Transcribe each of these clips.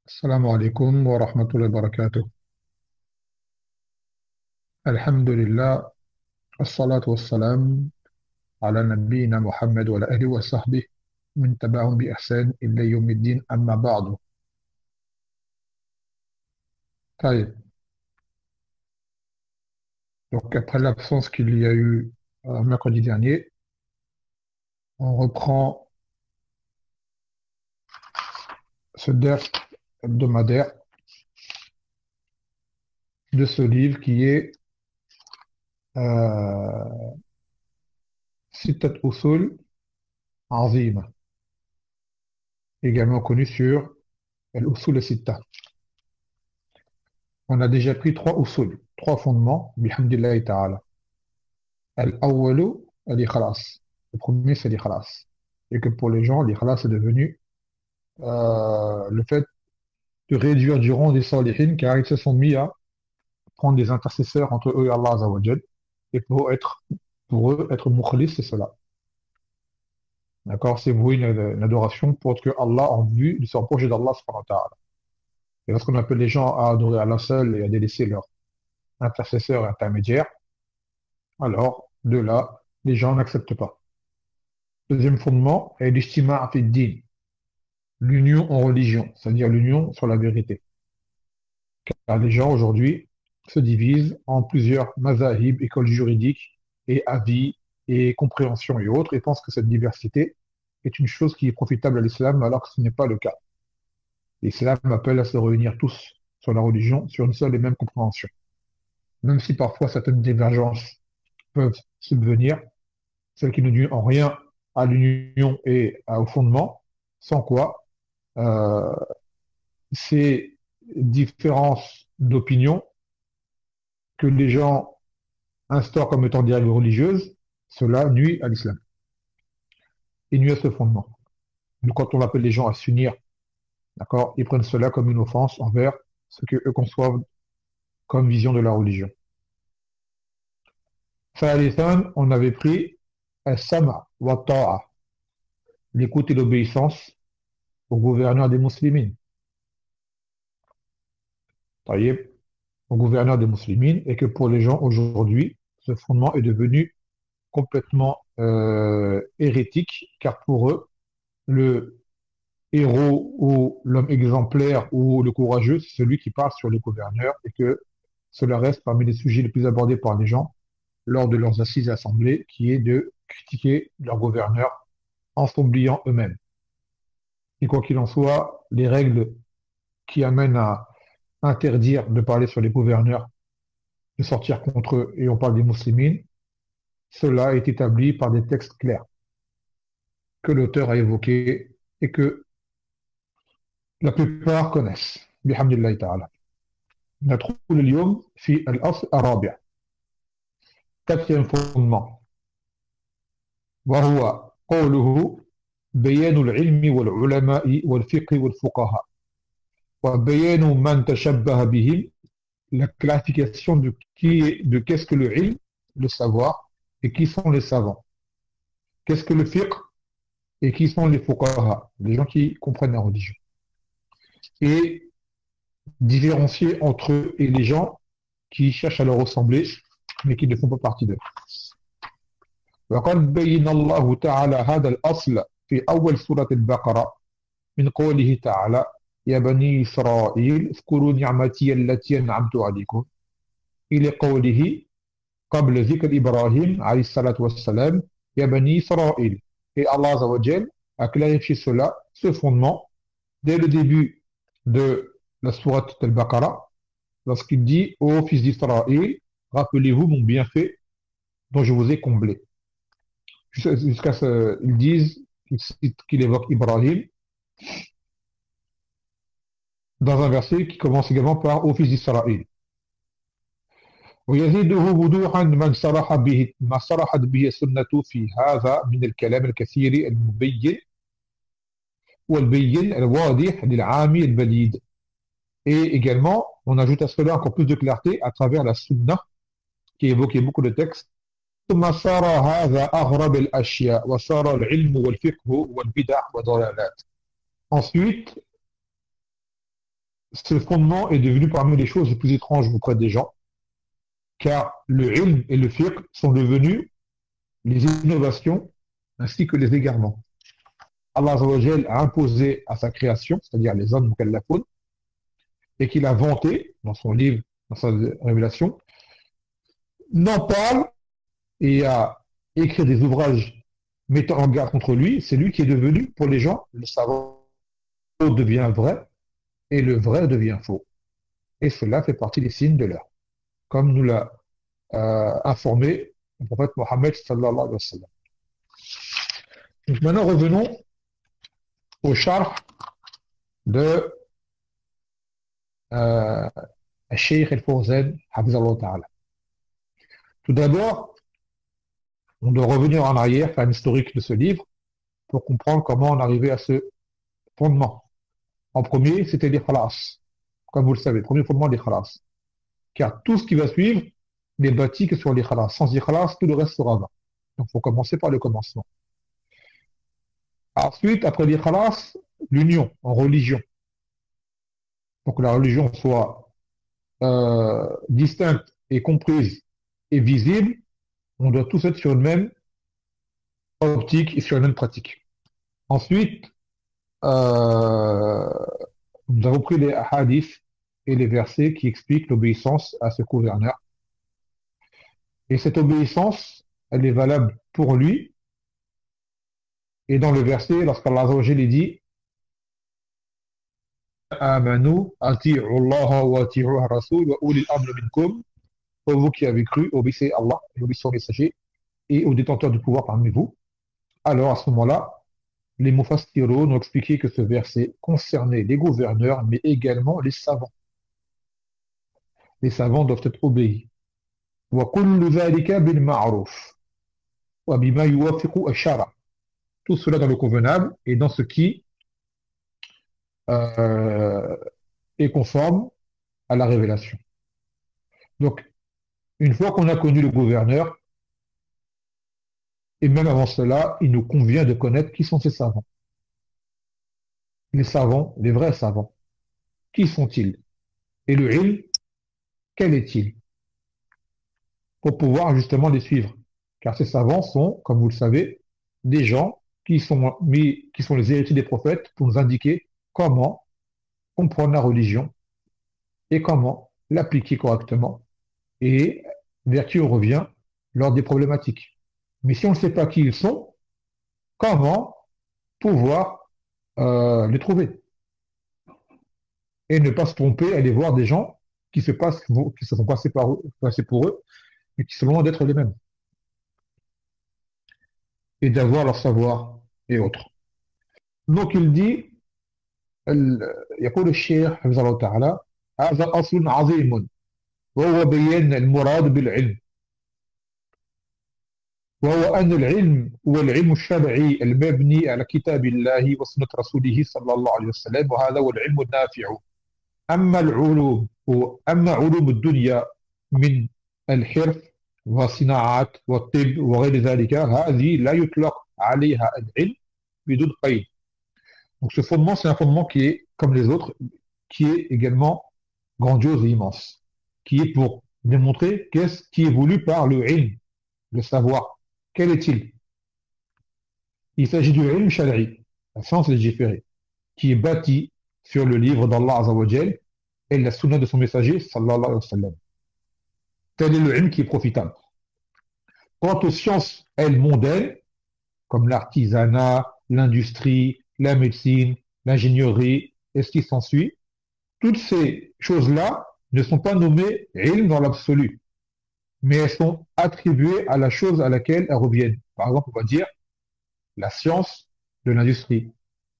السلام عليكم ورحمة الله وبركاته. الحمد لله، الصلاة والسلام على نبينا محمد وعلى آله وصحبه من تبعهم بإحسان إلى يوم الدين، أما بعد. طيب. Donc après l'absence qu'il y a eu mercredi dernier, on reprend ce ders hebdomadaire de ce livre qui est euh, Sittat Usul Azima, également connu sur Al-Usul Sitta. On a déjà pris trois usul, trois fondements, bihamdillahi ta'ala. Al-awwalu, al-ikhlas. Le premier, c'est l'ikhlas. Et que pour les gens, l'ikhlas est devenu le fait de réduire du rang des salihin, car ils se sont mis à prendre des intercesseurs entre eux et Allah Azza wa Jal. Et pour eux, être mukhlis, c'est cela. D'accord? C'est vouer une adoration pour que Allah, en vue de se rapprocher d'Allah subhanahu wa ta'ala. Et lorsqu'on appelle les gens à adorer Allah seul et à délaisser leurs intercesseurs et intermédiaires, alors, de là, les gens n'acceptent pas. Deuxième fondement est l'ijtima' fi din, l'union en religion, c'est-à-dire l'union sur la vérité. Car les gens aujourd'hui se divisent en plusieurs mazahib, écoles juridiques et avis et compréhensions et autres, et pensent que cette diversité est une chose qui est profitable à l'islam, alors que ce n'est pas le cas. L'islam appelle à se réunir tous sur la religion, sur une seule et même compréhension. Même si parfois certaines divergences peuvent subvenir, celles qui ne nuisent en rien à l'union et au fondement, sans quoi euh, ces différences d'opinion que les gens instaurent comme étant des règles religieuses, cela nuit à l'islam et nuit à ce fondement. Donc, quand on appelle les gens à s'unir, d'accord, ils prennent cela comme une offense envers ce qu'eux conçoivent comme vision de la religion. Thalithan, on avait pris as-sama wa ta'a, l'écoute et l'obéissance au gouverneur des musulmans. Taïeb, au gouverneur des musulmans, et que pour les gens aujourd'hui, ce fondement est devenu complètement hérétique, car pour eux, le héros ou l'homme exemplaire ou le courageux, c'est celui qui parle sur les gouverneurs, et que cela reste parmi les sujets les plus abordés par les gens lors de leurs assises et assemblées, qui est de critiquer leurs gouverneurs en s'oubliant eux-mêmes. Et quoi qu'il en soit, les règles qui amènent à interdire de parler sur les gouverneurs, de sortir contre eux, et on parle des musulmans, cela est établi par des textes clairs que l'auteur a évoqués et que la plupart connaissent. Bihamdillahi ta'ala. ندخل اليوم في الأصل الرابع. Quatrième fondement. وهو قوله بيان العلم والعلماء والفقه والفقهاء وبيان من تشبه بهم, la clarification de qu'est-ce que le ilm, le savoir, et qui sont les savants. Qu'est-ce que le fiqh et qui sont les fuqaha, les gens qui comprennent la religion. Et différencier entre eux et les gens qui cherchent à leur ressembler, mais qui ne font pas partie d'eux. وقد بين الله تعالى هذا الأصل في أول سورة البقرة من قوله تعالى يا بني إسرائيل اذكروا نعمتي التي أنعمت عليكم إلى قوله قبل ذكر إبراهيم عليه الصلاة والسلام يا بني إسرائيل. Et Allah Azza wa Jal a clarifié cela, ce fondement, dès le début de la sourate Al-Baqarah, lorsqu'il dit ô fils d'Israël, rappelez-vous mon bienfait dont je vous ai comblé. Jusqu'à ce qu'ils disent, qu'il évoque Ibrahim, dans un verset qui commence également par ô fils d'Israël. ويزيده وضوحا ما صرحت به السنة في هذا من الكلام الكثير المبين والبين الواضح للعامي البليد. Et également, on ajoute à cela encore plus de clarté à travers la sunna qui évoquait beaucoup de textes. ثم صار هذا أغرب الأشياء وصار العلم والفقه والبدع والضلالات. Ensuite, ce fondement est devenu parmi les choses les plus étranges auprès des gens, car le ilm et le fiqh sont devenus les innovations ainsi que les égarements. Allah Azza wa Jal a imposé à sa création, c'est-à-dire les hommes mukallafun, et qu'il a vanté dans son livre, dans sa révélation, n'en parle et a écrit des ouvrages mettant en garde contre lui. C'est lui qui est devenu, pour les gens, le savant devient vrai et le vrai devient faux. Et cela fait partie des signes de l'heure, comme nous l'a informé le prophète Mohammed sallallahu alayhi wa sallam. Donc maintenant revenons au charh de Cheikh El-Fawzan, Hafizallah Ta'ala. Tout d'abord, on doit revenir en arrière, faire un historique de ce livre pour comprendre comment on arrivait à ce fondement. En premier, c'était l'ikhlas. Comme vous le savez, le premier fondement, l'ikhlas. Car tout ce qui va suivre n'est bâti que sur l'ikhlas. Sans ikhlas, tout le reste sera vain. Donc, il faut commencer par le commencement. Ensuite, après l'ikhlas, l'union en religion. Pour que la religion soit distincte et comprise et visible, on doit tous être sur une même optique et sur une même pratique. Ensuite, nous avons pris les hadiths et les versets qui expliquent l'obéissance à ce gouverneur. Et cette obéissance, elle est valable pour lui. Et dans le verset, lorsqu'Allah Azza wa Jalla dit Amanu ati'u Allah wa ati'u Rasul wa ulil amri minkum, pour vous qui avez cru, obéissez Allah et obéissez aux messagers et aux détenteurs du pouvoir parmi vous. Alors à ce moment-là, les Mufassiroun ont expliqué que ce verset concernait les gouverneurs, mais également les savants. Les savants doivent être obéis. وَكُلُّ ذَلِكَ بِالْمَعْرُوفِ وَبِمَا يُوَافِقُ الشَّرْعَ. Tout cela dans le convenable et dans ce qui est conforme à la révélation. Donc, une fois qu'on a connu le gouverneur, et même avant cela, il nous convient de connaître qui sont ces savants. Les savants, les vrais savants. Qui sont-ils? Et le ilm, quel est-il? Pour pouvoir justement les suivre. Car ces savants sont, comme vous le savez, des gens qui sont les héritiers des prophètes pour nous indiquer comment comprendre la religion et comment l'appliquer correctement et vers qui on revient lors des problématiques. Mais si on ne sait pas qui ils sont, comment pouvoir les trouver et ne pas se tromper à aller voir des gens qui se font passer pour eux et qui sont loin d'être les mêmes et d'avoir leur savoir et autres. Donc il dit يقول الشيخ حفظه الله تعالى هذا أصل عظيم وهو بيان المراد بالعلم وهو أن العلم هو العلم الشرعي المبني على كتاب الله وسنة رسوله صلى الله عليه وسلم وهذا هو العلم النافع أما علوم الدنيا من الحرف والصناعات والطب وغير ذلك هذه لا يطلق عليها العلم بدون قيد. Donc ce fondement, c'est un fondement qui est, comme les autres, qui est également grandiose et immense, qui est pour démontrer qu'est-ce qui est voulu par le ilm, le savoir. Quel est-il? Il s'agit du ilm shari'i, la science légiférée, qui est bâti sur le livre d'Allah Azza wa Jal et la sunna de son messager, sallallahu alayhi wa sallam. Tel est le ilm qui est profitable. Quant aux sciences, elles, mondaines, comme l'artisanat, l'industrie, la médecine, l'ingénierie et ce qui s'ensuit, toutes ces choses-là ne sont pas nommées ilm dans l'absolu, mais elles sont attribuées à la chose à laquelle elles reviennent. Par exemple, on va dire la science de l'industrie,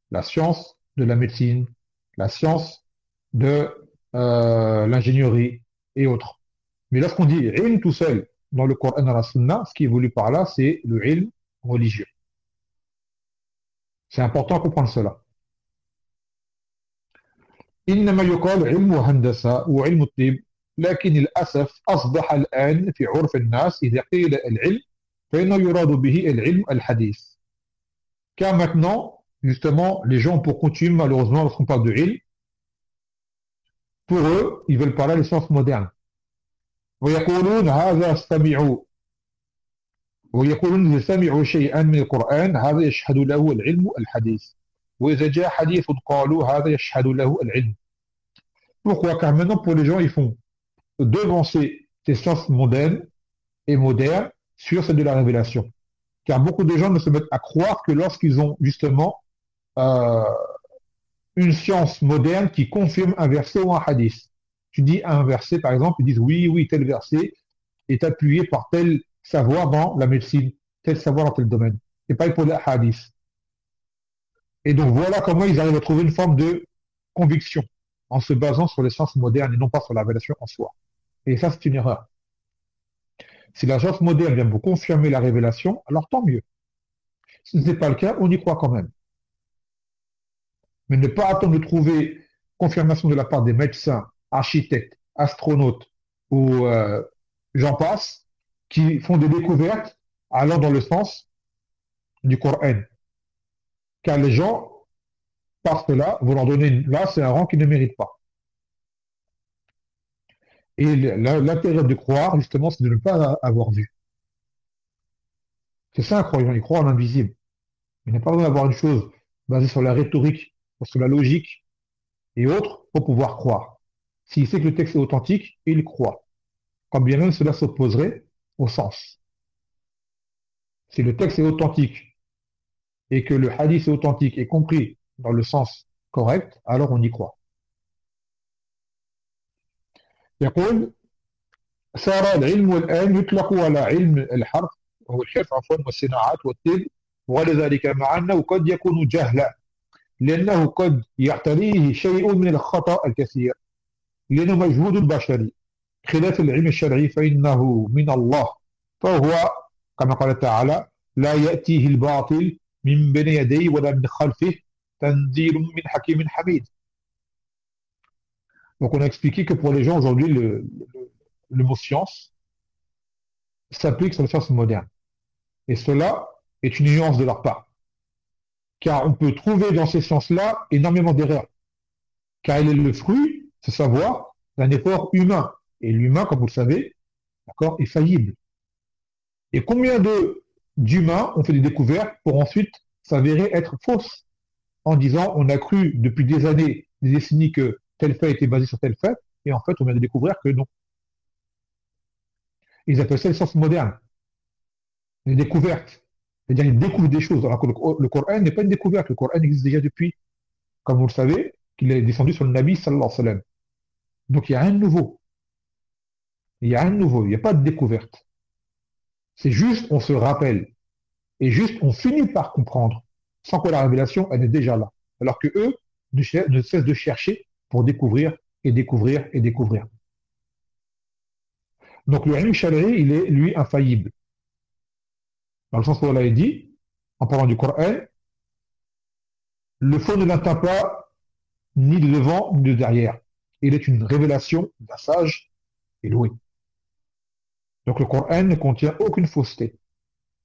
la science de la médecine, la science de l'ingénierie et autres. Mais lorsqu'on dit ilm tout seul dans le Coran et dans la Sunna, ce qui est voulu par là, c'est le ilm religieux. C'est important de comprendre cela. إنما يقال علم هندسة وعلم الطب لكن للأسف أصبح الآن في عرف الناس إذا قيل العلم فإنه يراد به العلم الحديث. Car maintenant, justement, les gens pour coutume, malheureusement, lorsqu'on parle de ilm, Pour eux, ils veulent parler des sciences modernes. ويقولون هذا استمعوا ويقولون إذا سمعوا شيئا من القرآن هذا يشهد له العلم الحديث وإذا جاء حديث قالوا هذا يشهد له العلم. Pourquoi? Car maintenant, pour les gens, ils font devancer ces sciences modernes et modernes sur celle de la révélation. Car beaucoup de gens ne se mettent à croire que lorsqu'ils ont justement euh, une science moderne qui confirme un verset ou un hadith. Tu dis un verset, par exemple, ils disent oui, oui, tel verset est appuyé par tel savoir dans la médecine, tel savoir dans tel domaine. Et pas pour les hadiths. Et donc voilà comment ils arrivent à trouver une forme de conviction en se basant sur les sciences modernes et non pas sur la révélation en soi. Et ça, c'est une erreur. Si la science moderne vient vous confirmer la révélation, alors tant mieux. Si ce n'est pas le cas, on y croit quand même. Mais ne pas attendre de trouver confirmation de la part des médecins, architectes, astronautes ou j'en passe, qui font des découvertes allant dans le sens du Coran. Car les gens, par cela, vous leur donnez, là, c'est un rang qu'ils ne méritent pas. Et l'intérêt de croire, justement, c'est de ne pas avoir vu. C'est ça un croyant, il croit en l'invisible. Il n'a pas besoin d'avoir une chose basée sur la rhétorique, sur la logique et autres pour pouvoir croire. S'il sait que le texte est authentique, il croit. Quand bien même cela s'opposerait au sens. Si le texte est authentique et que le hadith est authentique et compris dans le sens correct, alors on y croit. يقول صار العلم الآن يطلق على علم الحرف وهو الحرف عفوا والصناعات والطب ولذلك مع أنه قد يكون جهلا لأنه قد يعتريه شيء من الخطأ الكثير لأنه مجهود بشري خلاف العلم الشرعي فإنه من الله فهو كما قال تعالى لا يأتيه الباطل من بين يديه ولا من خلفه تنزيل من حكيم حميد. Donc on a expliqué que pour les gens aujourd'hui le mot science s'applique sur les sciences modernes. Et cela est une nuance de leur part. Car on peut trouver dans ces sciences-là énormément d'erreurs. Car il est le fruit, ce savoir, d'un effort humain. Et l'humain, comme vous le savez, d'accord, est faillible. Et combien d'humains ont fait des découvertes pour ensuite s'avérer être fausses en disant on a cru depuis des années, des décennies que tel fait était basé sur tel fait, et en fait on vient de découvrir que non. Ils appellent ça les sciences modernes, les découvertes. C'est-à-dire ils découvrent des choses. Alors que le Coran n'est pas une découverte, le Coran existe déjà depuis, comme vous le savez, qu'il est descendu sur le Nabi sallallahu alayhi wa sallam. Donc il n'y a rien de nouveau. Il n'y a rien de nouveau, il n'y a pas de découverte. C'est juste, on se rappelle. Et juste, on finit par comprendre, sans que la révélation, elle est déjà là. Alors que eux ne cessent de chercher pour découvrir et découvrir et découvrir. Donc le ilm shari'i, il est, lui, infaillible. Dans le sens où Allah a dit, en parlant du Coran, le faux ne l'atteint pas ni de devant ni de derrière. Il est une révélation d'un sage et loué. Donc le Coran ne contient aucune fausseté.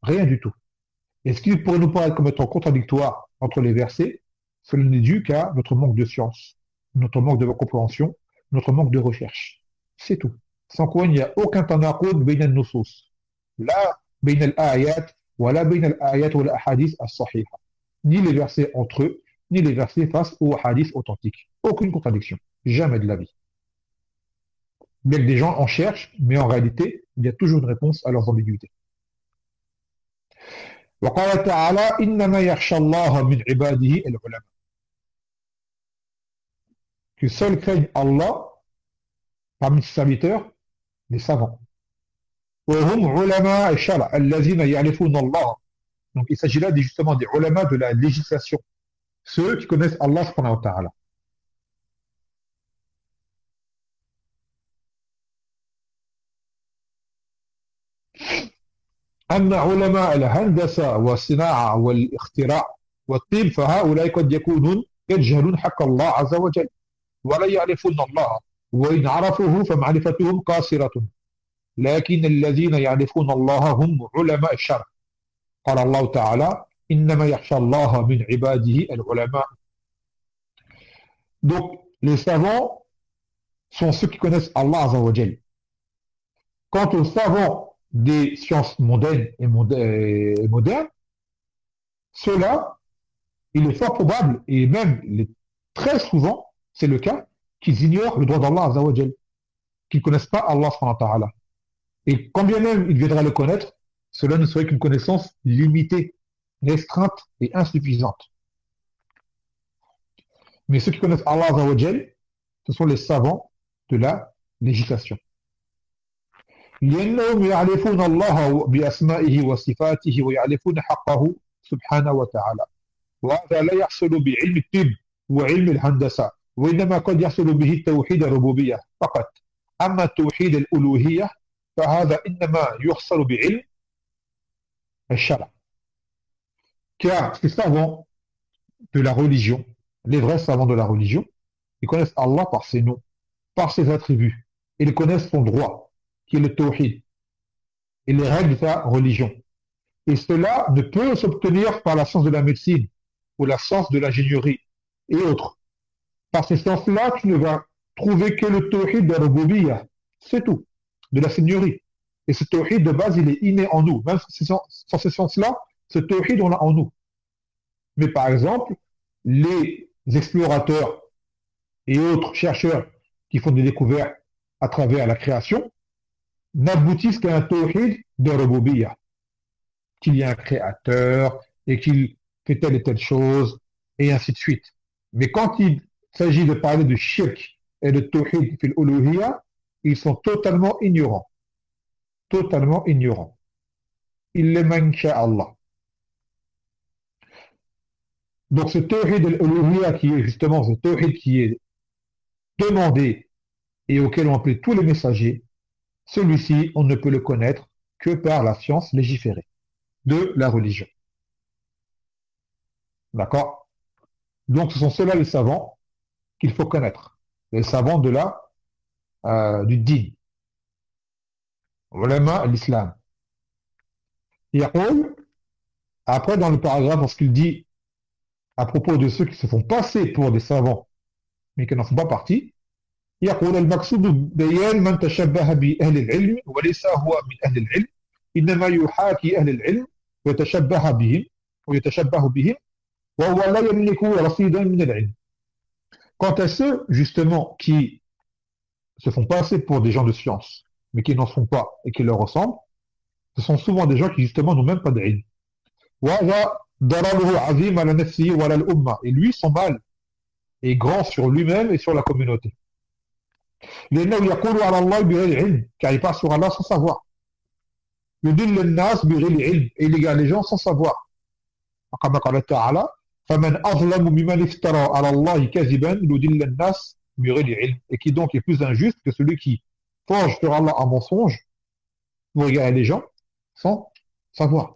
Rien du tout. Et ce qui pourrait nous paraître comme étant contradictoire entre les versets, cela n'est dû qu'à notre manque de science, notre manque de compréhension, notre manque de recherche. C'est tout. Sans quoi il n'y a aucun tanaqud bayna al-nusus. La bayna al-ayat, wa la bayna al-ayat wa al-ahadith as-sahiha. Ni les versets entre eux, ni les versets face aux hadiths authentiques. Aucune contradiction. Jamais de la vie. Bien que des gens en cherchent, mais en réalité, il y a toujours une réponse à leurs ambiguïtés. وقال تعالى إنما يخشى الله من عباده العلماء. Que seuls craignent Allah parmi ses serviteurs, les savants. وهم علماء الشرع الذين يعرفون الله. Donc il s'agit là justement des ulama de la législation, ceux qui connaissent Allah subhanahu wa ta'ala. أما علماء الهندسة والصناعة والاختراع والطب فهؤلاء قد يكونون يجهلون حق الله عز وجل ولا يعرفون الله وإن عرفوه فمعرفتهم قاصرة لكن الذين يعرفون الله هم علماء الشرع قال الله تعالى إنما يخشى الله من عباده العلماء. Donc les savants sont ceux qui connaissent Allah Azza wa Jal. Quant aux savants des sciences mondaines et modernes, ceux-là, il est fort probable, et même très souvent, c'est le cas, qu'ils ignorent le droit d'Allah Azza wa Jal, qu'ils ne connaissent pas Allah subhanahu wa ta'ala. Et quand bien même il viendra le connaître, cela ne serait qu'une connaissance limitée, restreinte et insuffisante. Mais ceux qui connaissent Allah Azza wa Jal, ce sont les savants de la législation. لأنهم يعرفون الله بأسمائه وصفاته ويعرفون حقه سبحانه وتعالى وهذا لا يحصل بعلم الطب وعلم الهندسة وإنما قد يحصل به توحيد الربوبية فقط أما توحيد الألوهية فهذا إنما يحصل بعلم الشرع. Car ces savants de la religion, les vrais savants de la religion, ils connaissent Allah par ses noms, par ses attributs. Ils connaissent son droit, qui est le tawhid, et les règles de sa religion. Et cela ne peut s'obtenir par la science de la médecine ou la science de l'ingénierie et autres. Par ces sciences-là, tu ne vas trouver que le tawhid de la rububiyya, c'est tout, de la seigneurie. Et ce tawhid de base, il est inné en nous. Même sans ces sciences-là, ce tawhid, on l'a en nous. Mais par exemple, les explorateurs et autres chercheurs qui font des découvertes à travers la création n'aboutissent qu'à un tawhid de rububiyya, qu'il y a un créateur et qu'il fait telle et telle chose, et ainsi de suite. Mais quand il s'agit de parler de shirk et de tawhid fil uluhiyya, ils sont totalement ignorants. Totalement ignorants. Illa man sha Allah. Donc ce tawhid al-uluhiyya qui est justement ce tawhid qui est demandé et auquel on appelle tous les messagers, celui-ci, on ne peut le connaître que par la science légiférée de la religion. D'accord? Donc ce sont ceux-là les savants qu'il faut connaître. Les savants du din. Ulama l'islam. Après dans le paragraphe, lorsqu'il dit à propos de ceux qui se font passer pour des savants mais qui n'en font pas partie, يقول المقصود بيان من تشبه بأهل العلم وليس هو من أهل العلم إنما يحاكي أهل العلم ويتشبه بهم وهو لا يملك رصيدا من العلم. Quant à ceux justement qui se font passer pour des gens de science mais qui n'en sont pas et qui leur ressemblent, ce sont souvent des gens qui justement n'ont même pas d'ilm. وهذا ضرره عظيم على نفسه وعلى الأمة. Et lui, son mal est grand sur lui-même et sur la communauté. لأنه يقول على الله بغير علم, car il parle sur Allah sans savoir. يدل الناس بغير علم, et il égare les gens sans savoir. كما قال تعالى فمن أظلم ممن افترى على الله كذبا يدل الناس بغير علم, et qui donc est plus injuste que celui qui forge sur Allah un mensonge pour égarer les gens sans savoir.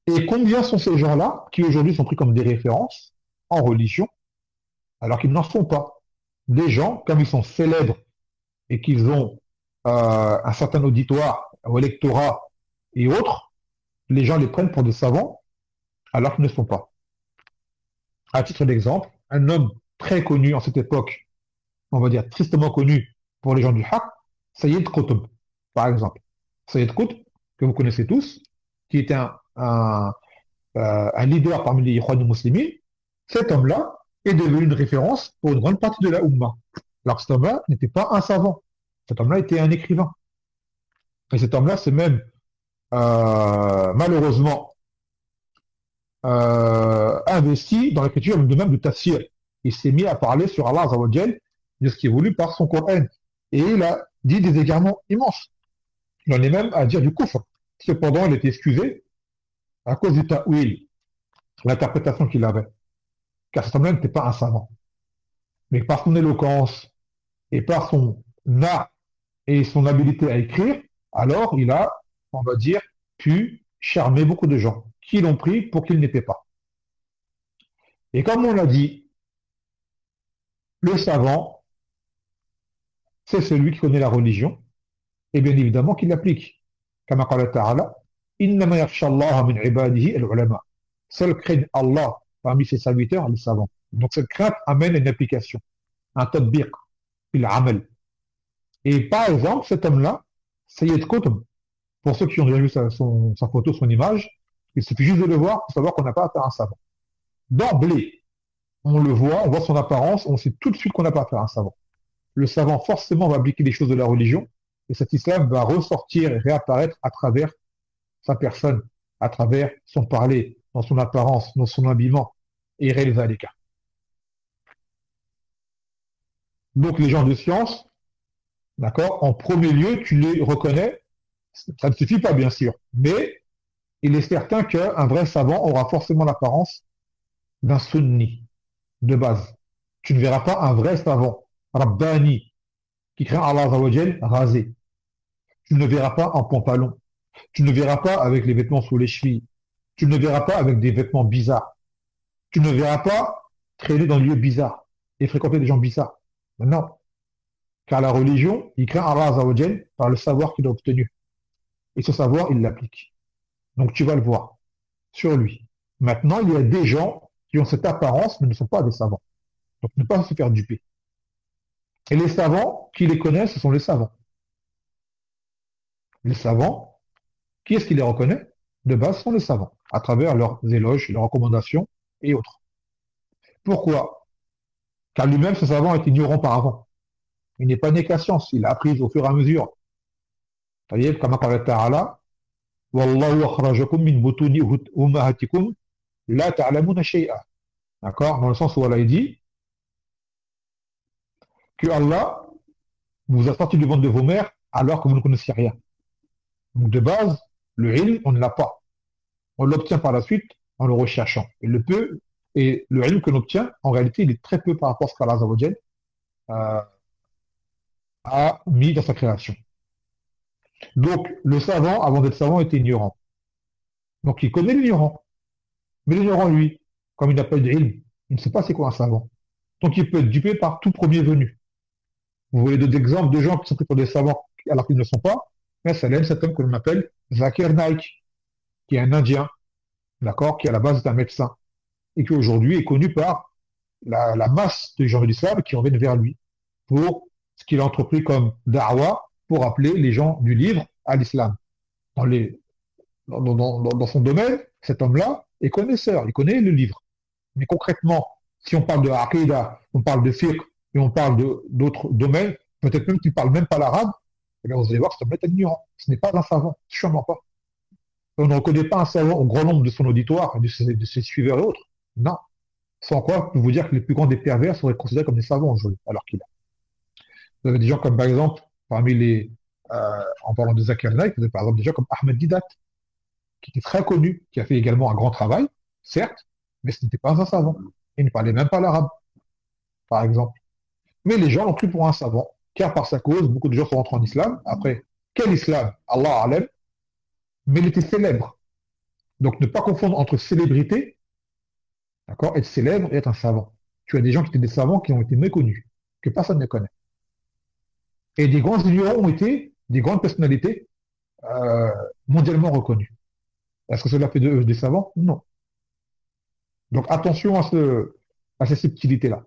Et combien sont ces gens-là qui aujourd'hui sont pris comme des références en religion alors qu'ils n'en sont pas? Des gens, comme ils sont célèbres et qu'ils ont un certain auditoire ou électorat et autres, les gens les prennent pour des savants alors qu'ils ne sont pas. À titre d'exemple, un homme très connu en cette époque, on va dire tristement connu pour les gens du Haqq, Sayyid Qutb, par exemple. Sayyid Qutb, que vous connaissez tous, qui était un leader parmi les Ikhwan muslimin, cet homme-là est devenu une référence pour une grande partie de la Ummah. Alors que cet homme-là n'était pas un savant. Cet homme-là était un écrivain. Et cet homme-là s'est même, malheureusement, investi dans l'écriture de même de tafsir. Il s'est mis à parler sur Allah Azza wa Jal, de ce qui est voulu par son Coran. Et il a dit des égarements immenses. Il en est même à dire du kufr. Cependant, il était excusé à cause du ta'wil, l'interprétation qu'il avait. Car cet homme-là n'était pas un savant. Mais par son éloquence et par son art et son habileté à écrire, alors il a, on va dire, pu charmer beaucoup de gens qui l'ont pris pour qu'il n'était pas. Et comme on l'a dit, le savant, c'est celui qui connaît la religion et bien évidemment qui l'applique. Kama qala ta'ala, إنما يخشى الله من عباده العلماء. Seuls craignent Allah parmi ses serviteurs, les savants. Donc cette crainte amène une application, un tatbiq, il amal. Et par exemple, cet homme-là, Sayyid Qutb, pour ceux qui ont déjà vu sa photo, son image, il suffit juste de le voir pour savoir qu'on n'a pas affaire à un savant. D'emblée, on le voit, on voit son apparence, on sait tout de suite qu'on n'a pas affaire à un savant. Le savant forcément va appliquer les choses de la religion, et cet islam va ressortir et réapparaître à travers sa personne, à travers son parler, dans son apparence, dans son habillement, et réaliser les cas. Donc les gens de science, d'accord, en premier lieu, tu les reconnais, ça ne suffit pas bien sûr, mais il est certain qu'un vrai savant aura forcément l'apparence d'un sunni, de base. Tu ne verras pas un vrai savant, Rabbani, qui craint Allah Azzawajal, rasé. Tu ne le verras pas en pantalon. Tu ne le verras pas avec les vêtements sous les chevilles. Tu ne le verras pas avec des vêtements bizarres. Tu ne le verras pas traîner dans des lieux bizarres et fréquenter des gens bizarres. Non. Car la religion, il craint Allah Azzawajal par le savoir qu'il a obtenu. Et ce savoir, il l'applique. Donc tu vas le voir sur lui. Maintenant, il y a des gens qui ont cette apparence, mais ne sont pas des savants. Donc ne pas se faire duper. Et les savants, qui les connaissent, ce sont les savants. Les savants, qui est-ce qui les reconnaît? De base, ce sont les savants, à travers leurs éloges, leurs recommandations et autres. Pourquoi? Car lui-même, ce savant est ignorant par avant. Il n'est pas né qu'à science, il a appris au fur et à mesure. Voyez, comme apparaît Ta'ala, Wallahu akhrajakum min butuni ummahatikum la ta'lamuna shay'a. D'accord? Dans le sens où Allah dit que Allah vous a sorti du ventre de vos mères alors que vous ne connaissiez rien. Donc de base, le ilm, on ne l'a pas. On l'obtient par la suite en le recherchant. Et le ilm que l'on obtient, en réalité, il est très peu par rapport à ce qu'Allah Azzawajal a mis dans sa création. Donc, le savant, avant d'être savant, était ignorant. Donc, il connaît l'ignorant. Mais l'ignorant, lui, comme il n'a pas d'ilm, il ne sait pas c'est quoi un savant. Donc, il peut être dupé par tout premier venu. Vous voyez d'autres exemples de gens qui sont pris pour des savants alors qu'ils ne le sont pas. Mais c'est cet homme que l'on appelle Zakir Naik, qui est un Indien, d'accord, qui à la base est un médecin, et qui aujourd'hui est connu par la masse de gens de l'islam qui reviennent vers lui pour ce qu'il a entrepris comme da'wa pour appeler les gens du livre à l'islam. Dans son domaine, cet homme-là est connaisseur, il connaît le livre. Mais concrètement, si on parle de aqidah, on parle de fiqh, et on parle d'autres domaines, peut-être même qu'il ne parle même pas l'arabe, et bien vous allez voir que cet homme-là est ignorant. Ce n'est pas un savant, sûrement pas. On ne reconnaît pas un savant au grand nombre de son auditoire, de ses suiveurs et autres. Non. Sans quoi, je peux vous dire que les plus grands des pervers seraient considérés comme des savants aujourd'hui, alors qu'il a. Vous avez des gens comme, par exemple, en parlant de Zakir Naik, vous avez par exemple des gens comme Ahmed Didat, qui était très connu, qui a fait également un grand travail, certes, mais ce n'était pas un savant. Il ne parlait même pas l'arabe, par exemple. Mais les gens l'ont pris pour un savant, car par sa cause, beaucoup de gens sont rentrés en islam. Après, quel islam? Allah alem, mais il était célèbre. Donc ne pas confondre entre célébrité, d'accord, être célèbre et être un savant. Tu as des gens qui étaient des savants qui ont été méconnus, que personne ne connaît. Et des grands ignorants ont été des grandes personnalités mondialement reconnues. Est-ce que cela fait d'eux des savants? Non. Donc attention à ces subtilités-là.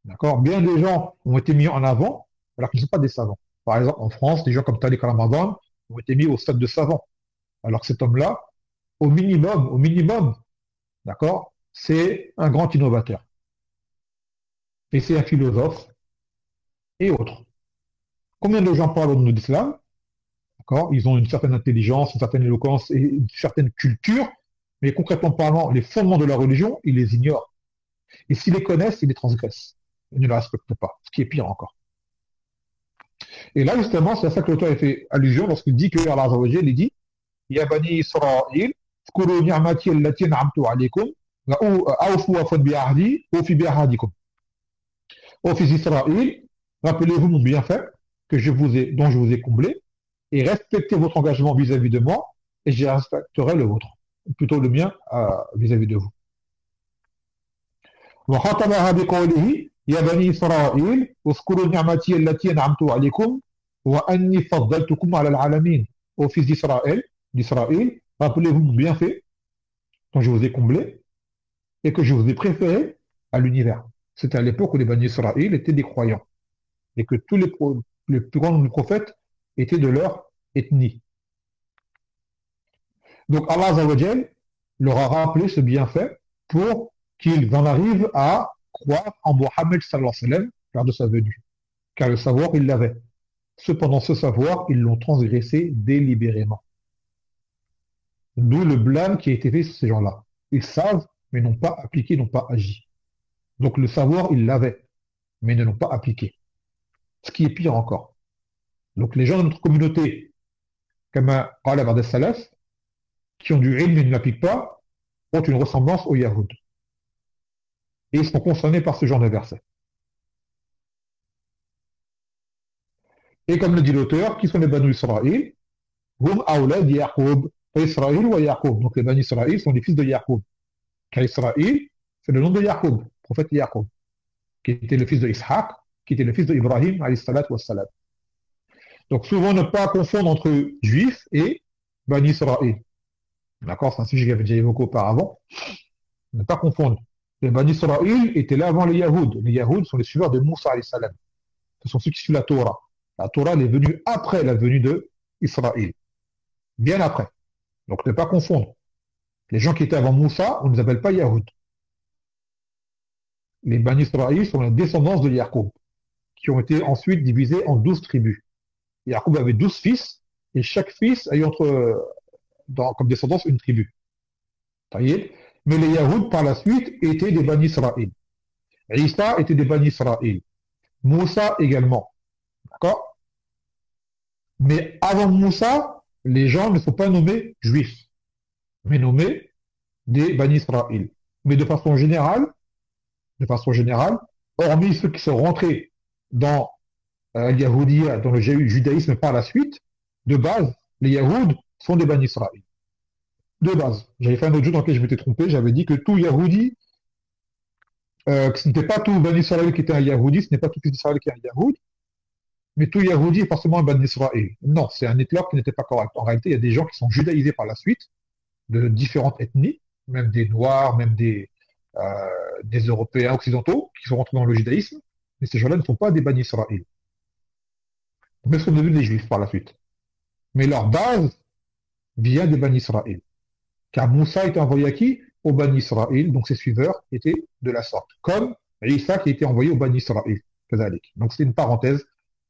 D'accord? Bien des gens ont été mis en avant alors qu'ils ne sont pas des savants. Par exemple, en France, des gens comme Tariq Ramadan ont été mis au stade de savant. Alors que cet homme-là, au minimum, d'accord, c'est un grand innovateur. Et c'est un philosophe et autres. Combien de gens parlent au nom de l'islam? D'accord? Ils ont une certaine intelligence, une certaine éloquence et une certaine culture, mais concrètement parlant, les fondements de la religion, ils les ignorent. Et s'ils les connaissent, ils les transgressent. Ils ne les respectent pas, ce qui est pire encore. Et là, justement, c'est à ça que l'auteur a fait allusion lorsqu'il dit que Allah Azza wa Jalla, il dit Ya bani Israël, zkuru ni'mati allati an'amtu alaykum, wa awfu bi ahdi, awfi bi ahadikum. Ô fils d'Israël, rappelez-vous mon bienfait dont je vous ai comblé, et respectez votre engagement vis-à-vis de moi, et je respecterai le vôtre, plutôt le mien vis-à-vis de vous. وختمها بقوله يا بني إسرائيل اذكروا نعمتي التي أنعمت عليكم وأني فضلتكم على العالمين. Ô fils d'Israël, d'Israël, rappelez-vous mon bienfait quand je vous ai comblé et que je vous ai préféré à l'univers. C'était à l'époque où les Bani Israël étaient des croyants et que tous les plus grands nombre de prophètes étaient de leur ethnie. Donc Allah Azzawajal leur a rappelé ce bienfait pour qu'ils en arrivent à croire en Mohammed sallallahu alayhi wa sallam lors de sa venue. Car le savoir, ils l'avaient. Cependant, ce savoir, ils l'ont transgressé délibérément. D'où le blâme qui a été fait sur ces gens-là. Ils savent, mais n'ont pas appliqué, n'ont pas agi. Donc le savoir, ils l'avaient, mais ne l'ont pas appliqué. Ce qui est pire encore. Donc les gens de notre communauté, comme qala ba'd as-salaf, qui ont du ilm et ne l'appliquent pas, ont une ressemblance aux Yahoud. Et ils sont concernés par ce genre de verset. Et comme le dit l'auteur, qui sont les Banu Israël, hum awlad Yaqub, Israël ou Yaqub. Donc les Banu Israël sont les fils de Yaqub. Car Israël, c'est le nom de Yaqub, prophète Yaqub, qui était le fils de Ishaq, qui était le fils d'Ibrahim, alayhi salatu wassalam. Donc souvent ne pas confondre entre juifs et Bani Israël. D'accord, c'est un sujet que j'avais déjà évoqué auparavant. Ne pas confondre. Les Bani Israël étaient là avant les Yahoud. Les Yahoud sont les suiveurs de Moussa alayhi salam. Ce sont ceux qui suivent la Torah. La Torah elle est venue après la venue de Israël. Bien après. Donc ne pas confondre. Les gens qui étaient avant Moussa, on ne les appelle pas Yahoud. Les Bani Israël sont la descendance de Yaqub, qui ont été ensuite divisés en 12 tribus. Yaqub avait 12 fils, et chaque fils a eu comme descendance une tribu. Mais les Yahoud, par la suite, étaient des Bani Israël. Isa était des Bani Israël. Moussa également. D'accord? Mais avant Moussa, les gens ne sont pas nommés juifs, mais nommés des Bani Israël. Mais de façon générale, hormis ceux qui sont rentrés dans Yahoudia, dans le judaïsme par la suite, de base, les Yahoud sont des Bani Israël. De base. J'avais fait un autre jeu dans lequel je m'étais trompé, j'avais dit que tout Yahoudi, que ce n'était pas tout Bani Israël qui était un Yahoudi, ce n'est pas tout fils d'Israël qui est un Yahoud, mais tout Yahoudi est forcément un Bani Israël. Non, c'est un éclat qui n'était pas correct. En réalité, il y a des gens qui sont judaïsés par la suite, de différentes ethnies, même des Noirs, même des Européens occidentaux, qui sont rentrés dans le judaïsme, mais ces gens-là ne sont pas des Bani Israël. Mais sont devenus des Juifs par la suite. Mais leur base vient des Bani Israël. Car Moussa était envoyé à qui? Au Bani Israël, donc ses suiveurs étaient de la sorte. Comme Isa qui a été envoyé au Bani Israël. Donc c'est une parenthèse,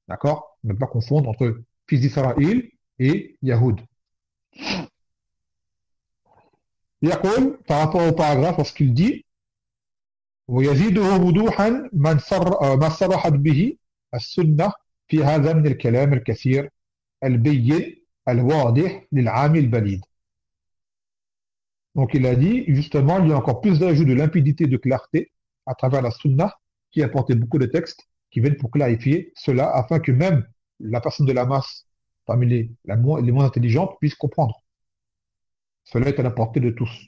d'accord? Ne pas confondre entre fils d'Israël et Yahoud. Yaqul, par rapport au paragraphe, lorsqu'il dit ويزيده وضوحا ما صرحت به السنة في هذا من الكلام الكثير البين الواضح للعام البليد. Donc il a dit, justement, il y a encore plus d'ajout de limpidité, de clarté à travers la sunna qui a apporté beaucoup de textes qui viennent pour clarifier cela afin que même la personne de la masse, parmi les moins intelligentes, puisse comprendre. Cela est à la portée de tous.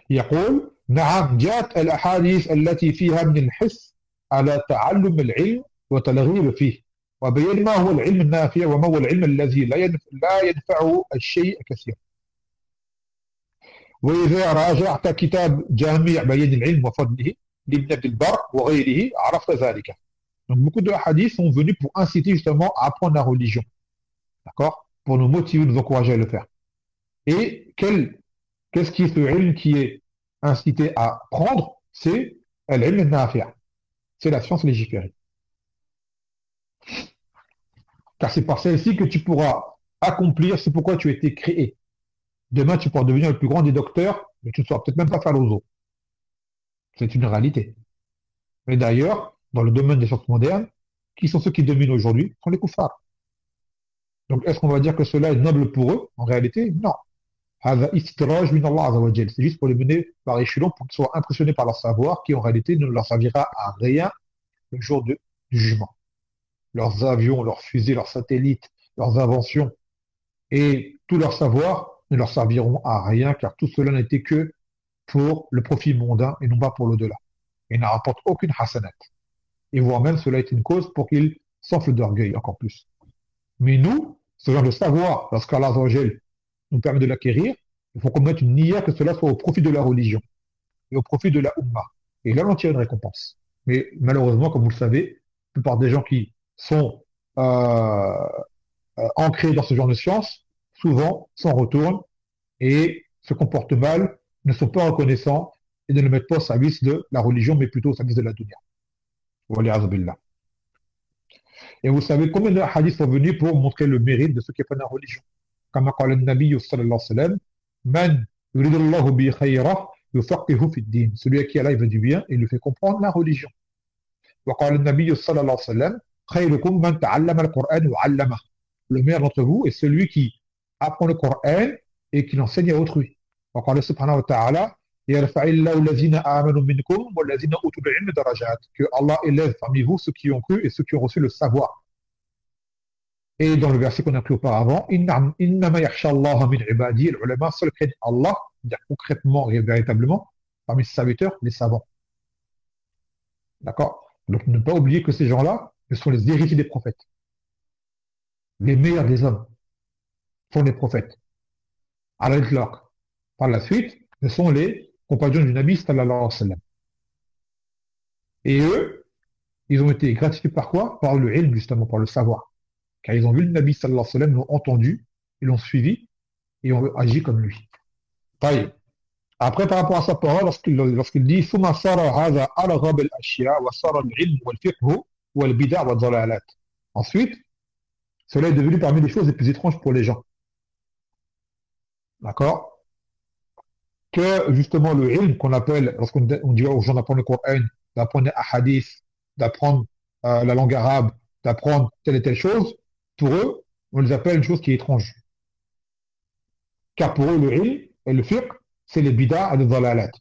يقول نعم جاءت الأحاديث التي فيها من الحث على تعلم العلم وترغيب فيه وبين ما هو العلم النافع وما هو العلم الذي لا ينفعه الشيء كثير. وإذا راجعت كتاب جامع بيان العلم وفضله لابن عبد البر وغيره عرفت ذلك. Donc beaucoup de hadiths sont venus pour inciter justement à apprendre la religion. D'accord? Pour nous motiver, nous encourager à le faire. Et qu'est-ce qui est ce ilm qui est incité à prendre? C'est l'ilm nafi'. C'est la science légiférée. Car c'est par celle-ci que tu pourras accomplir ce pourquoi tu as été créé. Demain, tu pourras devenir le plus grand des docteurs, mais tu ne sauras peut-être même pas faire l'ozo. C'est une réalité. Mais d'ailleurs, dans le domaine des sciences modernes, qui sont ceux qui dominent aujourd'hui? Ce sont les koufars. Donc, est-ce qu'on va dire que cela est noble pour eux? En réalité, non. C'est juste pour les mener par échelon pour qu'ils soient impressionnés par leur savoir qui en réalité ne leur servira à rien le jour du jugement. Leurs avions, leurs fusées, leurs satellites, leurs inventions et tout leur savoir ne leur serviront à rien car tout cela n'était que pour le profit mondain et non pas pour l'au-delà. Et ne rapporte aucune hasanat. Et voire même cela est une cause pour qu'ils s'enflent d'orgueil encore plus. Mais nous, ce genre de savoir, lorsqu'Allah Azza wa Jal nous permet de l'acquérir, il faut qu'on mette une niya que cela soit au profit de la religion et au profit de la Ummah. Et là, on tire une récompense. Mais malheureusement, comme vous le savez, la plupart des gens qui sont ancrés dans ce genre de science, souvent s'en retournent et se comportent mal, ne sont pas reconnaissants et ne le mettent pas au service de la religion, mais plutôt au service de la dunya. Waliyaz billah. Et vous savez combien de hadiths sont venus pour montrer le mérite de ceux qui font la religion. Comme قال النبي صلى الله عليه وسلم من يريد الله به خيرا يفقهه في الدين. Celui à qui Allah veut du bien, il lui fait comprendre la religion. وقال النبي صلى الله عليه وسلم خيركم من تعلم القرآن وعلمه. Le meilleur d'entre vous est celui qui apprend le Coran et qui l'enseigne à autrui. وقال سبحانه وتعالى يرفع الله الذين آمنوا منكم والذين أوتوا العلم درجات. Que Allah élève parmi vous ceux qui ont cru et ceux qui ont reçu le savoir. Et dans le verset qu'on a pris auparavant, إنما يخشى الله من عباده العلماء, seul craignent Allah, c'est-à-dire concrètement et véritablement, parmi ses serviteurs, les savants. D'accord? Donc ne pas oublier que ces gens-là, ce sont les héritiers des prophètes. Les meilleurs des hommes sont les prophètes. À l'Itlaq. Par la suite, ce sont les compagnons du Nabi sallallahu alayhi wa sallam. Et eux, ils ont été gratifiés par quoi? Par le ilm, justement, par le savoir. Car ils ont vu le Nabi sallallahu alayhi wa sallam, l'ont entendu, ils l'ont suivi et ont agi comme lui. Taïb. Après, par rapport à sa parole, lorsqu'il dit ثم صار هذا أرغب الأشياء وصار العلم والفقه والبدع والضلالات. Ensuite, cela est devenu parmi les choses les plus étranges pour les gens. D'accord? Que justement le ilm qu'on appelle, lorsqu'on dit aux gens d'apprendre le Coran, d'apprendre les hadiths, d'apprendre la langue arabe, d'apprendre telle et telle chose, pour eux, on les appelle une chose qui est étrange. Car pour eux, le ilm et le fiqh, c'est les bid'a et les dalalat.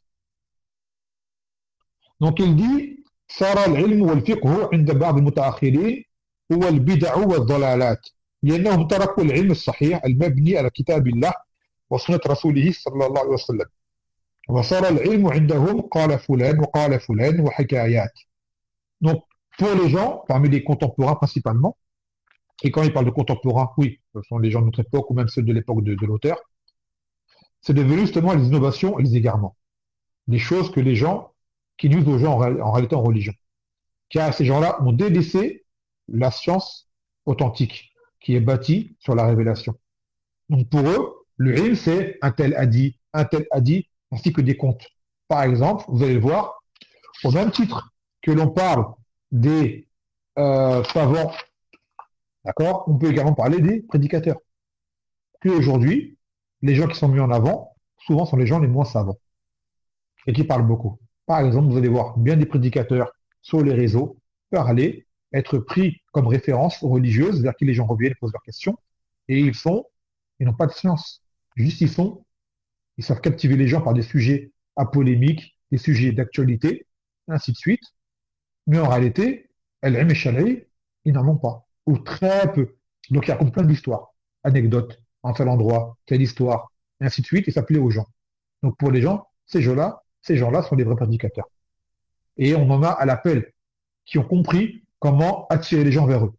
Donc il dit صار العلم والفقه عند بعض المتأخرين هو البدع والضلالات لأنهم تركوا العلم الصحيح المبني على كتاب الله وسنة رسوله صلى الله عليه وسلم وصار العلم عندهم قال فلان وقال فلان وحكايات. Donc pour les gens, parmi les contemporains principalement, et quand ils parlent de contemporains, oui, ce sont les gens de notre époque ou même ceux de l'époque de l'auteur, c'est devenu justement les innovations et les égarements. Les choses que les gens qui nuisent aux gens en réalité en religion. Car ces gens-là ont délaissé la science authentique qui est bâtie sur la révélation. Donc pour eux, le ilm, c'est un tel a dit, ainsi que des contes. Par exemple, vous allez le voir, au même titre que l'on parle des savants, d'accord, on peut également parler des prédicateurs. Puis aujourd'hui, les gens qui sont mis en avant, souvent sont les gens les moins savants et qui parlent beaucoup. Par exemple, vous allez voir bien des prédicateurs sur les réseaux parler, être pris comme référence religieuse vers qui les gens reviennent, posent leurs questions, et ils n'ont pas de science. Juste ils savent captiver les gens par des sujets apolémiques, des sujets d'actualité, ainsi de suite. Mais en réalité, al-ilm al-shar'i, ils n'en ont pas, ou très peu. Donc il y a comme plein d'histoires, anecdotes, en tel endroit, telle histoire, ainsi de suite, et ça plaît aux gens. Donc pour les gens, ces gens-là sont des vrais prédicateurs. Et on en a à l'appel, qui ont compris comment attirer les gens vers eux.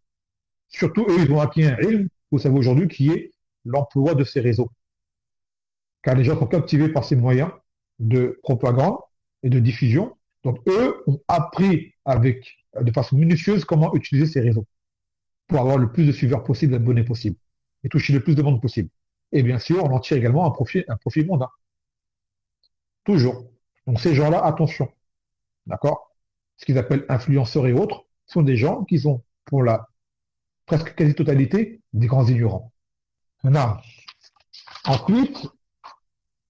Surtout, eux, ils ont acquis un ilm, vous savez aujourd'hui, qui est l'emploi de ces réseaux. Car les gens sont captivés par ces moyens de propagande et de diffusion. Donc, eux ont appris de façon minutieuse comment utiliser ces réseaux pour avoir le plus de suiveurs possible, d'abonnés possible, et toucher le plus de monde possible. Et bien sûr, on en tire également un profit mondain. Toujours. Donc, ces gens-là, attention. D'accord? Ce qu'ils appellent influenceurs et autres sont des gens qui sont, pour la presque quasi-totalité, des grands ignorants. Là. Ensuite,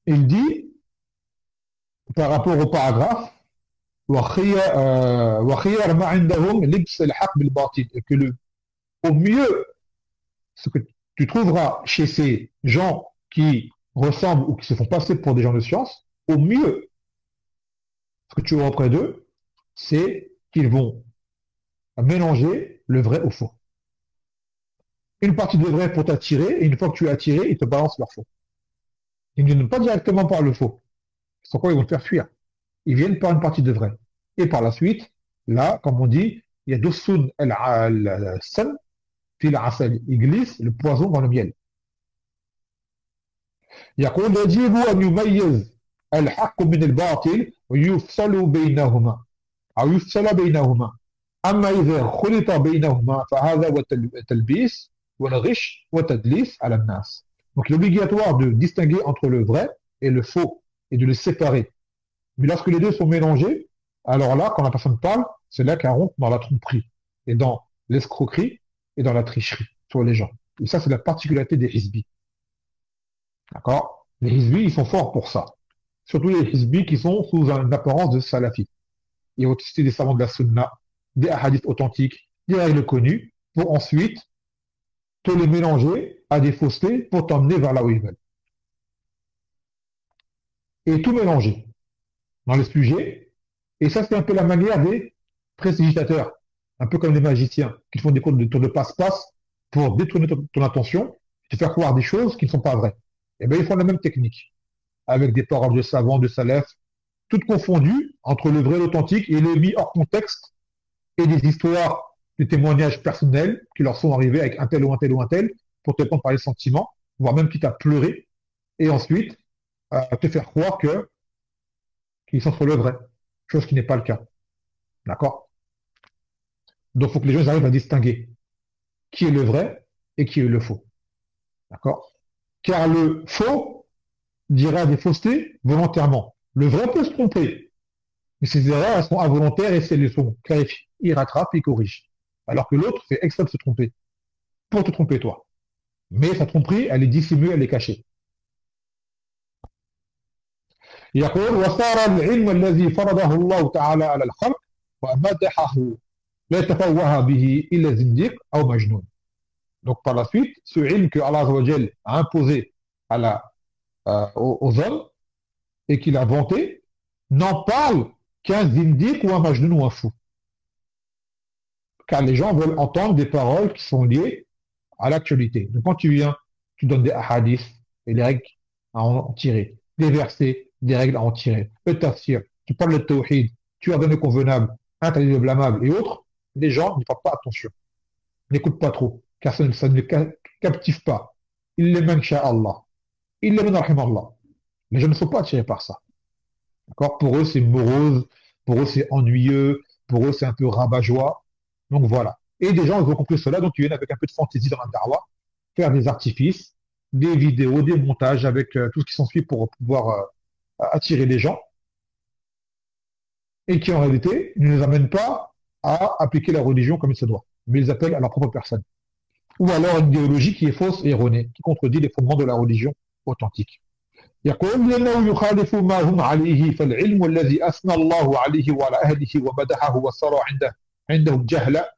il dit, par rapport au paragraphe, وخير ما عندهم لبس الحق بالباطل, et que au mieux, ce que tu trouveras chez ces gens qui ressemblent ou qui se font passer pour des gens de science, au mieux, ce que tu auras auprès d'eux, c'est qu'ils vont mélanger le vrai au faux. Une partie de vrai pour t'attirer, et une fois que tu es attiré, ils te balancent leur faux. Ils ne viennent pas directement par le faux. Sans quoi ils vont te faire fuir. Ils viennent par une partie de vrai. Et par la suite, là, comme on dit, il y a dosun al-san, fil asal, il glisse le poison dans le miel. يقول يجب أن يميز الحق من الباطل ويفصل بينهما أو يفصل بينهما أما إذا خلط بينهما فهذا هو التلبيس والغش والتدليس على الناس. Donc il est obligatoire de distinguer entre le vrai et le faux et de les séparer. Mais lorsque les deux sont mélangés, alors là, quand la personne parle, c'est là qu'elle rentre dans la tromperie et dans l'escroquerie et dans la tricherie sur les gens. Et ça, c'est la particularité des hizbis. D'accord? Les hizbis, ils sont forts pour ça. Surtout les hizbis qui sont sous une apparence de salafis. Ils vont citer des savants de la sunna, des hadiths authentiques, des règles connues, pour ensuite te les mélanger à des faussetés pour t'emmener vers là où ils veulent. Et tout mélanger dans le sujet. Et ça, c'est un peu la manière des prestigitateurs, un peu comme les magiciens, qui font des cours de tour de passe-passe pour détourner ton attention, te faire croire des choses qui ne sont pas vraies. Et bien, ils font la même technique, avec des paroles de savants, de salafs, toutes confondues entre le vrai et l'authentique, et les mis hors contexte, et des histoires, des témoignages personnels qui leur sont arrivés avec un tel ou un tel ou un tel, pour te prendre par les sentiments, voire même quitte à pleurer, et ensuite te faire croire qu'ils sont sur le vrai, chose qui n'est pas le cas. D'accord? Donc, il faut que les gens arrivent à distinguer qui est le vrai et qui est le faux. D'accord? Car le faux dira des faussetés volontairement. Le vrai peut se tromper, mais ces erreurs elles sont involontaires et c'est les sont clarifiées. Il rattrape, il corrige. Alors que l'autre fait exprès de se tromper, pour te tromper toi. Mais sa tromperie, elle est dissimulée, elle est cachée. يقول وصار العلم الذي فرضه الله تعالى على الخلق ومدحه لا يتفوه به إلا زنديق أو مجنون. Donc par la suite, ce ilm que Allah a imposé aux hommes et qu'il a vanté, n'en parle qu'un zindiq ou un majnoun ou un fou. Car les gens veulent entendre des paroles qui sont liées à l'actualité. Donc quand tu viens, tu donnes des hadiths et des règles à en tirer, des versets, des règles à en tirer, le tafsir, tu parles de tawhid, tu as donné convenable, interdit de blâmable et autres, les gens ne font pas attention, n'écoutent pas trop, car ça ne les captive pas. Ils les mènent chez Allah, ils les mènent Allah. Les gens ne sont pas attirés par ça. D'accord? Pour eux, c'est morose, pour eux, c'est ennuyeux, pour eux, c'est un peu rabat-joie. Donc voilà. Et des gens, ils ont compris cela, donc ils viennent avec un peu de fantaisie dans la darwa, faire des artifices, des vidéos, des montages avec tout ce qui s'ensuit pour pouvoir attirer les gens, et qui en réalité ne les amènent pas à appliquer la religion comme il se doit, mais ils appellent à leur propre personne. Ou alors une idéologie qui est fausse et erronée, qui contredit les fondements de la religion authentique. يقول لأنه يخالف ما هم عليه فالعلم الذي أثنى الله عليه وعلى أهله ومدحه وصار عندهم جهلا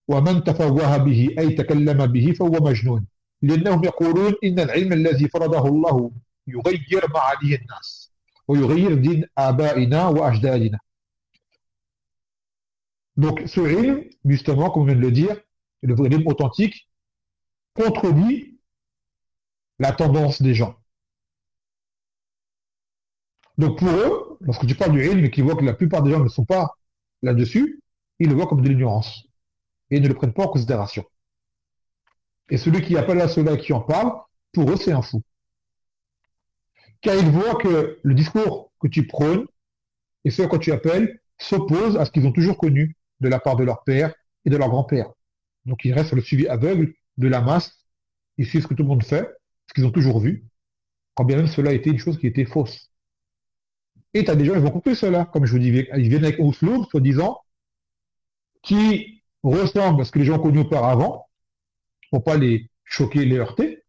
ومن تفوه به أي تكلم به فهو مجنون لأنهم يقولون إن العلم الذي فرضه الله يغير معالي الناس ويغير دين آبائنا وأجدادنا. Donc ce ilm, justement, comme on vient de le dire, le vrai ilm authentique, contredit la tendance des gens. Donc pour eux, lorsque tu parles du ilm et qu'ils voient que la plupart des gens ne sont pas là-dessus, ils le voient comme de l'ignorance et ne le prennent pas en considération. Et celui qui appelle à cela qui en parle, pour eux c'est un fou. Car ils voient que le discours que tu prônes et ce à quoi tu appelles s'oppose à ce qu'ils ont toujours connu de la part de leur père et de leur grand-père. Donc ils restent sur le suivi aveugle de la masse, ils suivent ce que tout le monde fait, ce qu'ils ont toujours vu, quand bien même cela était une chose qui était fausse. Et tu as des gens, ils vont couper cela, comme je vous dis, ils viennent avec Ousloub, soi-disant, qui ressemble à ce que les gens ont connu auparavant, pour pas les choquer, les heurter,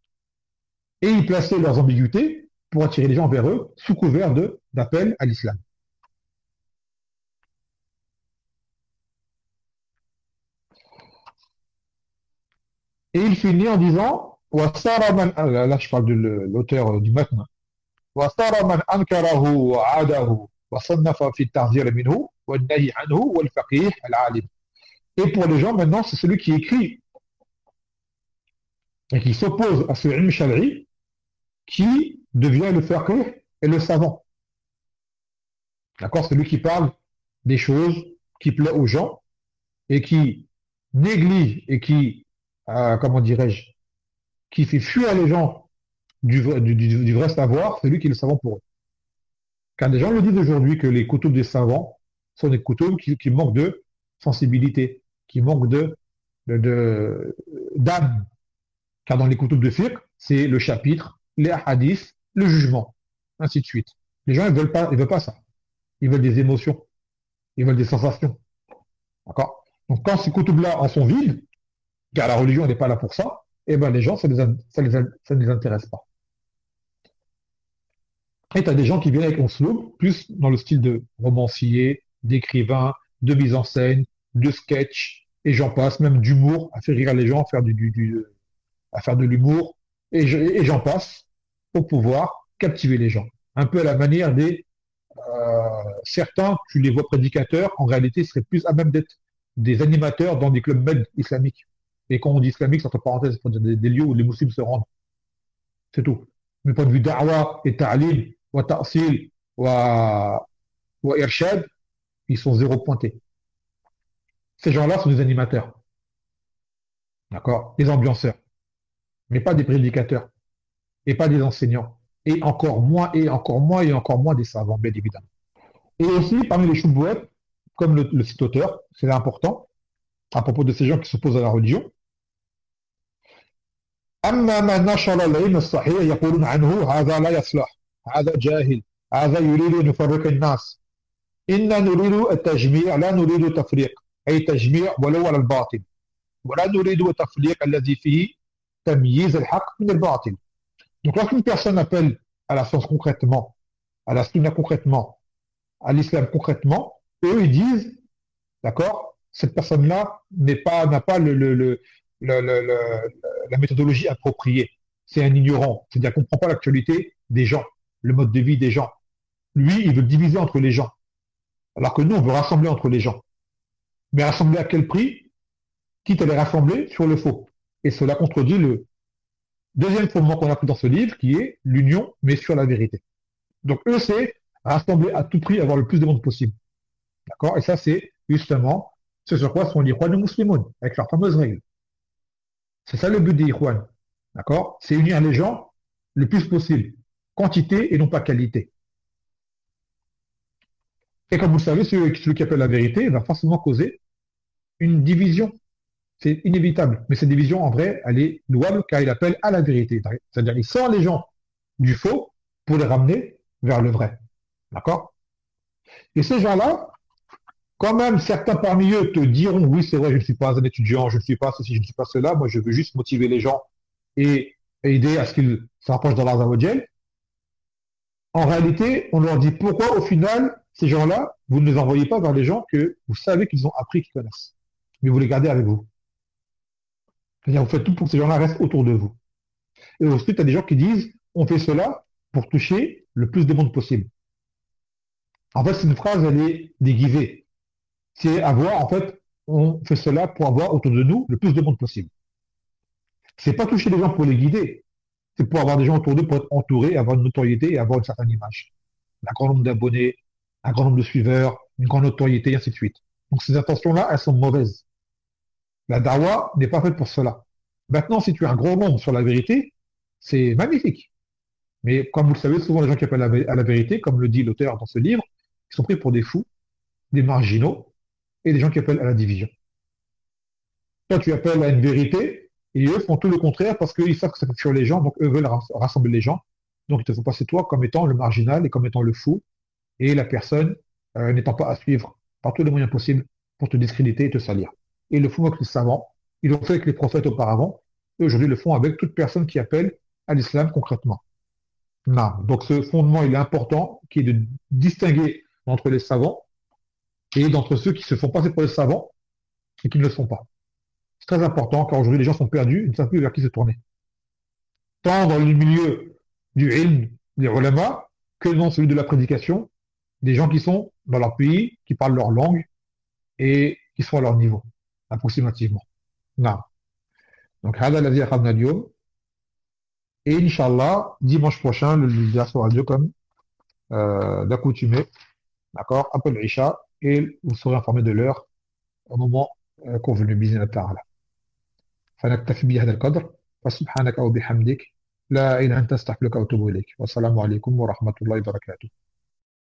et ils plaçaient leurs ambiguïtés pour attirer les gens vers eux, sous couvert d'appel à l'islam. Et il finit en disant, là je parle de l'auteur du matn, وصار من أنكره وعاده وصنف في التحذير منه والنهي عنه والفقيه العالم. Et pour les gens, maintenant, c'est celui qui écrit et qui s'oppose à ce ilm shar'i qui devient le faqih et le savant. D'accord? Celui qui parle des choses qui plaisent aux gens et qui néglige et qui comment dirais-je, qui fait fuir les gens du vrai savoir, c'est lui qui est le savant pour eux. Car les gens le disent aujourd'hui que les coutumes des savants sont des coutumes qui manquent de sensibilité, qui manquent de- d'âme. Car dans les coutumes de fiqh, c'est le chapitre, les hadiths, le jugement, ainsi de suite. Les gens, ils veulent pas ça. Ils veulent des émotions, ils veulent des sensations. D'accord? Donc quand ces coutumes-là en sont vides, car la religion n'est pas là pour ça, eh ben les gens, ça ne les intéresse pas. Et tu as des gens qui viennent avec Oslo, plus dans le style de romancier, d'écrivain, de mise en scène, de sketch, et j'en passe, même d'humour, à faire rire les gens, à faire de l'humour, et j'en passe, pour pouvoir captiver les gens. Un peu à la manière des certains, tu les vois prédicateurs, en réalité, seraient plus à même d'être des animateurs dans des clubs med islamiques. Et quand on dit islamique, c'est entre parenthèses, c'est pour dire des lieux où les musulmans se rendent. C'est tout. Mais point de vue da'wa et ta'lim, wa ta'sil, wa irshad, ils sont zéro pointés. Ces gens-là sont des animateurs, d'accord? Des ambianceurs, mais pas des prédicateurs, et pas des enseignants. Et encore moins, et encore moins, et encore moins des savants, bien évidemment. Et aussi, parmi les choubouettes, comme le cite auteur, c'est important, à propos de ces gens qui s'opposent à la religion, أما من نشر العلم الصحيح يقولون عنه هذا لا يصلح هذا جاهل هذا يريد أن يفرق الناس إنا نريد التجميع لا نريد التفريق أي تجميع ولو على الباطل ولا نريد التفريق الذي فيه تمييز الحق من الباطل. Donc lorsqu'une personne appelle à la science concrètement, à la sunna concrètement, à l'islam concrètement, eux ils disent, d'accord, cette personne-là n'a pas la méthodologie appropriée. C'est un ignorant, c'est-à-dire qu'on ne comprend pas l'actualité des gens, le mode de vie des gens. Lui, il veut diviser entre les gens, alors que nous, on veut rassembler entre les gens. Mais rassembler à quel prix? Quitte à les rassembler sur le faux. Et cela contredit le deuxième fondement qu'on a pris dans ce livre, qui est l'union, mais sur la vérité. Donc eux, c'est rassembler à tout prix, avoir le plus de monde possible. D'accord? Et ça, c'est justement ce sur quoi sont les Ikhwan musulmans, avec leur fameuse règle. C'est ça le but des Ikhwan. D'accord? C'est unir les gens le plus possible. Quantité et non pas qualité. Et comme vous le savez, celui qui appelle la vérité va forcément causer une division. C'est inévitable. Mais cette division, en vrai, elle est louable car il appelle à la vérité. C'est-à-dire, il sort les gens du faux pour les ramener vers le vrai. D'accord? Et ces gens-là, quand même, certains parmi eux te diront, oui, c'est vrai, je ne suis pas un étudiant, je ne suis pas ceci, je ne suis pas cela, moi, je veux juste motiver les gens et aider à ce qu'ils se rapprochent d'Allah Azzawajal. En réalité, on leur dit pourquoi, au final, ces gens-là, vous ne les envoyez pas vers les gens que vous savez qu'ils ont appris, qu'ils connaissent. Mais vous les gardez avec vous. C'est-à-dire, vous faites tout pour que ces gens-là restent autour de vous. Et ensuite, il y a des gens qui disent, on fait cela pour toucher le plus de monde possible. En fait, c'est une phrase, elle est déguisée. C'est avoir, en fait, on fait cela pour avoir autour de nous le plus de monde possible. C'est pas toucher les gens pour les guider. C'est pour avoir des gens autour d'eux, pour être entourés, avoir une notoriété et avoir une certaine image. Un grand nombre d'abonnés, un grand nombre de suiveurs, une grande notoriété, et ainsi de suite. Donc ces intentions-là, elles sont mauvaises. La dawa n'est pas faite pour cela. Maintenant, si tu as un gros nombre sur la vérité, c'est magnifique. Mais comme vous le savez, souvent les gens qui appellent à la vérité, comme le dit l'auteur dans ce livre, ils sont pris pour des fous, des marginaux et des gens qui appellent à la division. Toi, tu appelles à une vérité et eux font tout le contraire parce qu'ils savent que ça fait fuir les gens, donc eux veulent rassembler les gens. Donc ils te font passer toi comme étant le marginal et comme étant le fou et la personne n'étant pas à suivre par tous les moyens possibles pour te discréditer et te salir. Et ils le font avec les savants, ils l'ont fait avec les prophètes auparavant, et aujourd'hui ils le font avec toute personne qui appelle à l'islam concrètement. Non. Donc ce fondement, il est important, qui est de distinguer entre les savants et d'entre ceux qui se font passer pour les savants et qui ne le sont pas. C'est très important car aujourd'hui les gens sont perdus, ils ne savent plus vers qui se tourner. Tant dans le milieu du ilm, des ulama, que dans celui de la prédication, des gens qui sont dans leur pays, qui parlent leur langue et qui sont à leur niveau, approximativement. Non. Donc, hada la vie et Inch'Allah, dimanche prochain, le dia sera Dieu comme d'accoutumé, d'accord, après l'Isha, et vous serez informé de l'heure au moment convenu, bisous, ta'ala. فنكتفي بهذا القدر. فسبحانك أو بحمدك لا إله إلا أنت أستغفرك وأتوب إليك. والسلام عليكم ورحمة الله وبركاته.